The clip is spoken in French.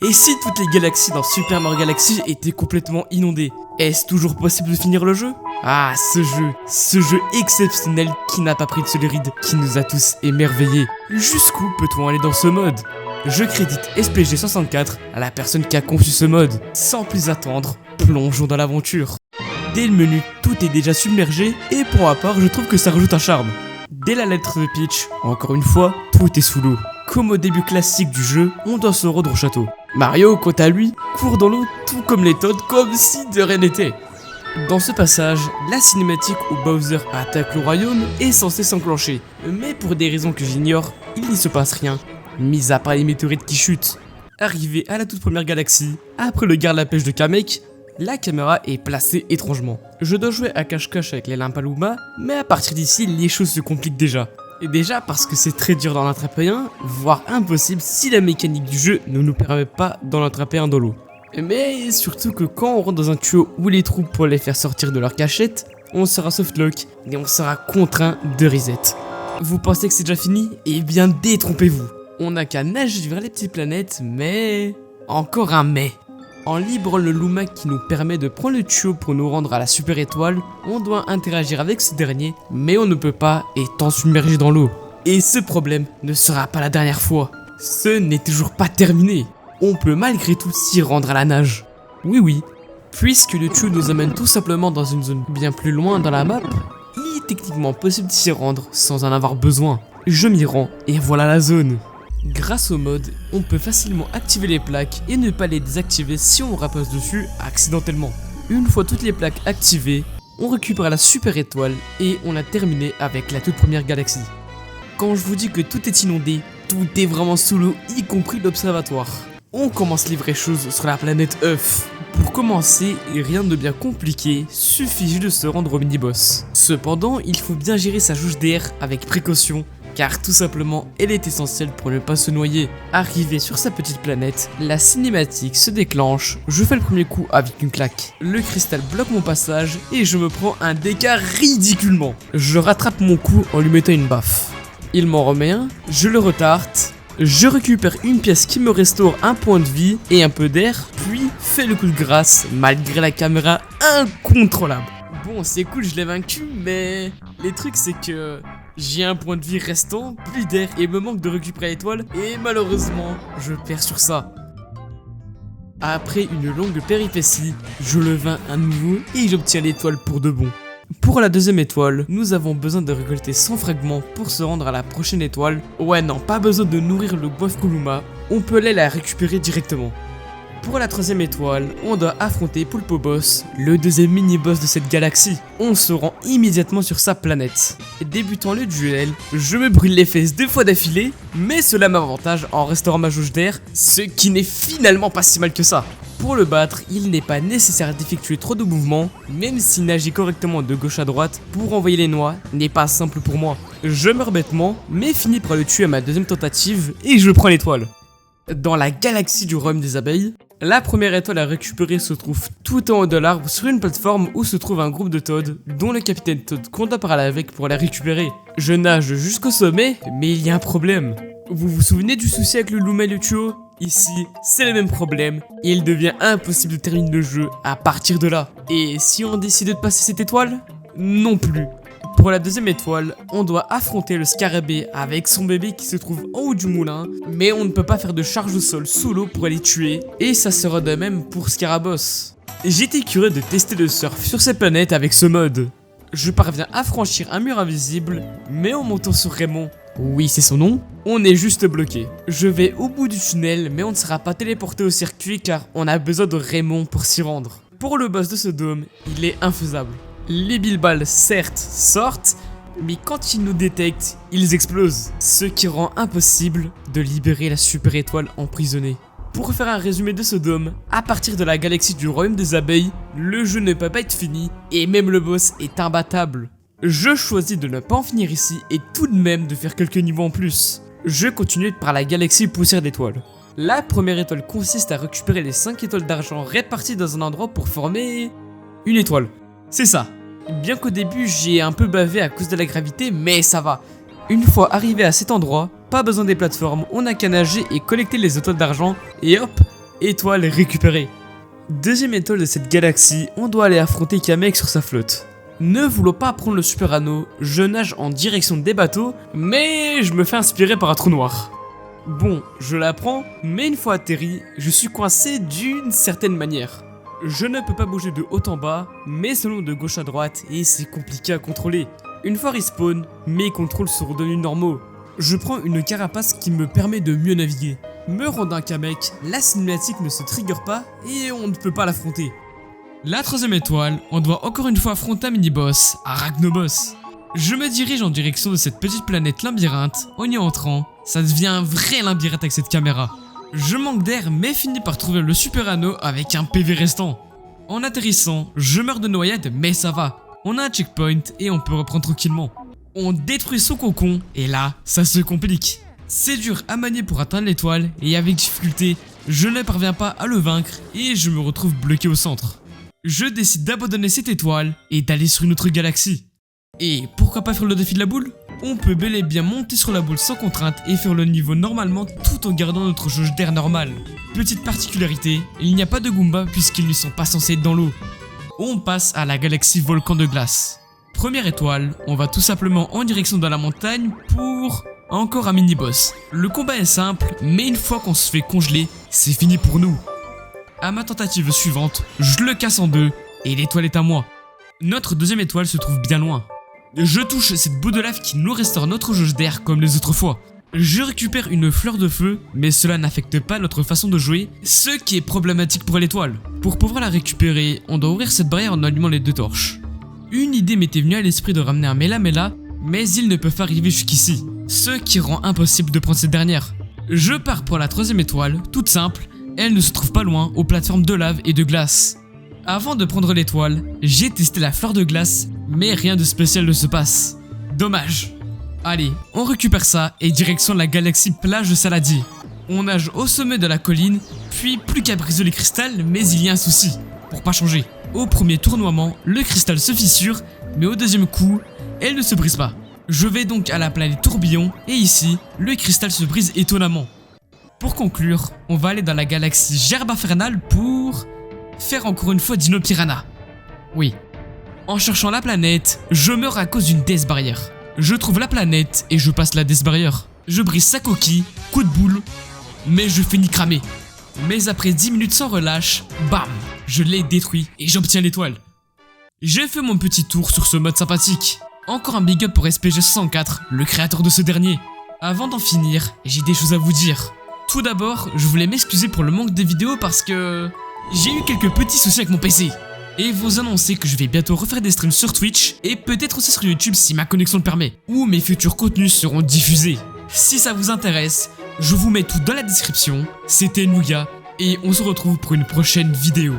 Et si toutes les galaxies dans Super Mario Galaxy étaient complètement inondées? Est-ce toujours possible de finir le jeu? Ah, ce jeu exceptionnel qui n'a pas pris de seule ride, qui nous a tous émerveillés. Jusqu'où peut-on aller dans ce mode? Je crédite SPG64 à la personne qui a conçu ce mode. Sans plus attendre, plongeons dans l'aventure. Dès le menu, tout est déjà submergé et pour ma part, je trouve que ça rajoute un charme. Dès la lettre de Peach, encore une fois, tout est sous l'eau. Comme au début classique du jeu, on doit se rendre au château. Mario, quant à lui, court dans l'eau tout comme les Toads, comme si de rien n'était. Dans ce passage, la cinématique où Bowser attaque le royaume est censée s'enclencher. Mais pour des raisons que j'ignore, il n'y se passe rien, mis à part les météorites qui chutent. Arrivé à la toute première galaxie, après le garde la pêche de Kamek, la caméra est placée étrangement. Je dois jouer à cache-cache avec les Limpaloomas, mais à partir d'ici, les choses se compliquent déjà. Et déjà parce que c'est très dur d'en attraper un, voire impossible si la mécanique du jeu ne nous permet pas d'en attraper un dans l'eau. Mais surtout que quand on rentre dans un tuyau où les troupes pour les faire sortir de leur cachette, on sera softlock et on sera contraint de reset. Vous pensez que c'est déjà fini? Eh bien détrompez-vous. On n'a qu'à nager vers les petites planètes, mais... Encore un mais. En librant le Luma qui nous permet de prendre le tuyau pour nous rendre à la super étoile, on doit interagir avec ce dernier, mais on ne peut pas étant submergé dans l'eau. Et ce problème ne sera pas la dernière fois. Ce n'est toujours pas terminé. On peut malgré tout s'y rendre à la nage. Oui, puisque le tuyau nous amène tout simplement dans une zone bien plus loin dans la map, il est techniquement possible de s'y rendre sans en avoir besoin. Je m'y rends et voilà la zone. Grâce au mode, on peut facilement activer les plaques et ne pas les désactiver si on rapace dessus accidentellement. Une fois toutes les plaques activées, on récupère la super étoile et on a terminé avec la toute première galaxie. Quand je vous dis que tout est inondé, tout est vraiment sous l'eau, y compris l'observatoire. On commence les vraies choses sur la planète œuf. Pour commencer, rien de bien compliqué, suffit juste de se rendre au mini-boss. Cependant, il faut bien gérer sa jauge d'air avec précaution, car tout simplement, elle est essentielle pour ne pas se noyer. Arrivé sur sa petite planète, la cinématique se déclenche, je fais le premier coup avec une claque. Le cristal bloque mon passage et je me prends un dégât ridiculement. Je rattrape mon coup en lui mettant une baffe. Il m'en remet un, je le retarde, je récupère une pièce qui me restaure un point de vie et un peu d'air, puis fais le coup de grâce malgré la caméra incontrôlable. Bon, c'est cool, je l'ai vaincu, mais les trucs c'est que j'ai un point de vie restant, plus d'air et me manque de récupérer l'étoile et malheureusement, je perds sur ça. Après une longue péripétie, je le vainc à nouveau et j'obtiens l'étoile pour de bon. Pour la deuxième étoile, nous avons besoin de récolter 100 fragments pour se rendre à la prochaine étoile. Ouais non, pas besoin de nourrir le boeuf Kuluma, on peut aller la récupérer directement. Pour la troisième étoile, on doit affronter Pulpo Boss, le deuxième mini-boss de cette galaxie. On se rend immédiatement sur sa planète. Débutant le duel, je me brûle les fesses 2 fois d'affilée, mais cela m'avantage en restaurant ma jauge d'air, ce qui n'est finalement pas si mal que ça. Pour le battre, il n'est pas nécessaire d'effectuer trop de mouvements, même si nager correctement de gauche à droite pour envoyer les noix n'est pas simple pour moi. Je meurs bêtement, mais finis par le tuer à ma deuxième tentative et je prends l'étoile. Dans la galaxie du royaume des abeilles, la première étoile à récupérer se trouve tout en haut de l'arbre sur une plateforme où se trouve un groupe de Toads, dont le capitaine Toad compte à parler avec pour la récupérer. Je nage jusqu'au sommet, mais il y a un problème. Vous vous souvenez du souci avec le Luma et le tuyau? Ici, c'est le même problème, et il devient impossible de terminer le jeu à partir de là. Et si on décide de passer cette étoile? Non plus. Pour la deuxième étoile, on doit affronter le scarabée avec son bébé qui se trouve en haut du moulin, mais on ne peut pas faire de charge au sol sous l'eau pour les tuer, et ça sera de même pour Scaraboss. J'étais curieux de tester le surf sur cette planète avec ce mode. Je parviens à franchir un mur invisible, mais en montant sur Raymond, oui c'est son nom, on est juste bloqué. Je vais au bout du tunnel, mais on ne sera pas téléporté au circuit car on a besoin de Raymond pour s'y rendre. Pour le boss de ce dôme, il est infaisable. Les billes-balles certes sortent, mais quand ils nous détectent, ils explosent, ce qui rend impossible de libérer la super étoile emprisonnée. Pour faire un résumé de ce dôme, à partir de la galaxie du royaume des abeilles, le jeu ne peut pas être fini et même le boss est imbattable. Je choisis de ne pas en finir ici et tout de même de faire quelques niveaux en plus. Je continue par la galaxie poussière d'étoiles. La première étoile consiste à récupérer les 5 étoiles d'argent réparties dans un endroit pour former une étoile. C'est ça. Bien qu'au début j'ai un peu bavé à cause de la gravité, mais ça va. Une fois arrivé à cet endroit, pas besoin des plateformes, on n'a qu'à nager et collecter les étoiles d'argent et hop, Étoile récupérée. Deuxième étoile de cette galaxie, on doit aller affronter Kamek sur sa flotte. Ne voulant pas prendre le super anneau, je nage en direction des bateaux, mais je me fais inspirer par un trou noir. Bon, je la prends, mais une fois atterri, je suis coincé d'une certaine manière. Je ne peux pas bouger de haut en bas, mais seulement de gauche à droite, et c'est compliqué à contrôler. Une fois respawn, mes contrôles sont redevenus normaux. Je prends une carapace qui me permet de mieux naviguer. Me rendant Kamek, la cinématique ne se trigger pas et on ne peut pas l'affronter. La troisième étoile, on doit encore une fois affronter un mini-boss, Arachnobos. Je me dirige en direction de cette petite planète labyrinthe. En y entrant, ça devient un vrai labyrinthe avec cette caméra. Je manque d'air mais finis par trouver le super anneau avec un PV restant. En atterrissant, je meurs de noyade mais ça va. On a un checkpoint et on peut reprendre tranquillement. On détruit son cocon et là, ça se complique. C'est dur à manier pour atteindre l'étoile et avec difficulté, je ne parviens pas à le vaincre et je me retrouve bloqué au centre. Je décide d'abandonner cette étoile et d'aller sur une autre galaxie. Et pourquoi pas faire le défi de la boule? On peut bel et bien monter sur la boule sans contrainte et faire le niveau normalement tout en gardant notre jauge d'air normale. Petite particularité, il n'y a pas de Goomba puisqu'ils ne sont pas censés être dans l'eau. On passe à la galaxie Volcan de glace. Première étoile, on va tout simplement en direction de la montagne pour encore un mini-boss. Le combat est simple, mais une fois qu'on se fait congeler, c'est fini pour nous. À ma tentative suivante, je le casse en deux et l'étoile est à moi. Notre deuxième étoile se trouve bien loin. Je touche cette boule de lave qui nous restaure notre jauge d'air comme les autres fois. Je récupère une fleur de feu, mais cela n'affecte pas notre façon de jouer, ce qui est problématique pour l'étoile. Pour pouvoir la récupérer, on doit ouvrir cette barrière en allumant les deux torches. Une idée m'était venue à l'esprit de ramener un Mela, mais ils ne peuvent pas arriver jusqu'ici, ce qui rend impossible de prendre cette dernière. Je pars pour la troisième étoile, toute simple, elle ne se trouve pas loin, aux plateformes de lave et de glace. Avant de prendre l'étoile, j'ai testé la fleur de glace, mais rien de spécial ne se passe. Dommage. Allez, on récupère ça et direction la galaxie plage de Saladier. On nage au sommet de la colline, puis plus qu'à briser les cristals, mais il y a un souci, pour pas changer. Au premier tournoiement, le cristal se fissure, mais au deuxième coup, elle ne se brise pas. Je vais donc à la planète tourbillon, et ici, le cristal se brise étonnamment. Pour conclure, on va aller dans la galaxie Gerbe Infernale pour faire encore une fois Dino Piranha. Oui. En cherchant la planète, je meurs à cause d'une Death Barrier. Je trouve la planète et je passe la Death Barrier. Je brise sa coquille, coup de boule, mais je finis cramé. Mais après 10 minutes sans relâche, bam, je l'ai détruit et j'obtiens l'étoile. J'ai fait mon petit tour sur ce mode sympathique. Encore un big up pour SPG64, le créateur de ce dernier. Avant d'en finir, j'ai des choses à vous dire. Tout d'abord, je voulais m'excuser pour le manque de vidéos parce que j'ai eu quelques petits soucis avec mon PC. Et vous annoncer que je vais bientôt refaire des streams sur Twitch et peut-être aussi sur YouTube si ma connexion le permet, où mes futurs contenus seront diffusés. Si ça vous intéresse, je vous mets tout dans la description. C'était Nougat et on se retrouve pour une prochaine vidéo.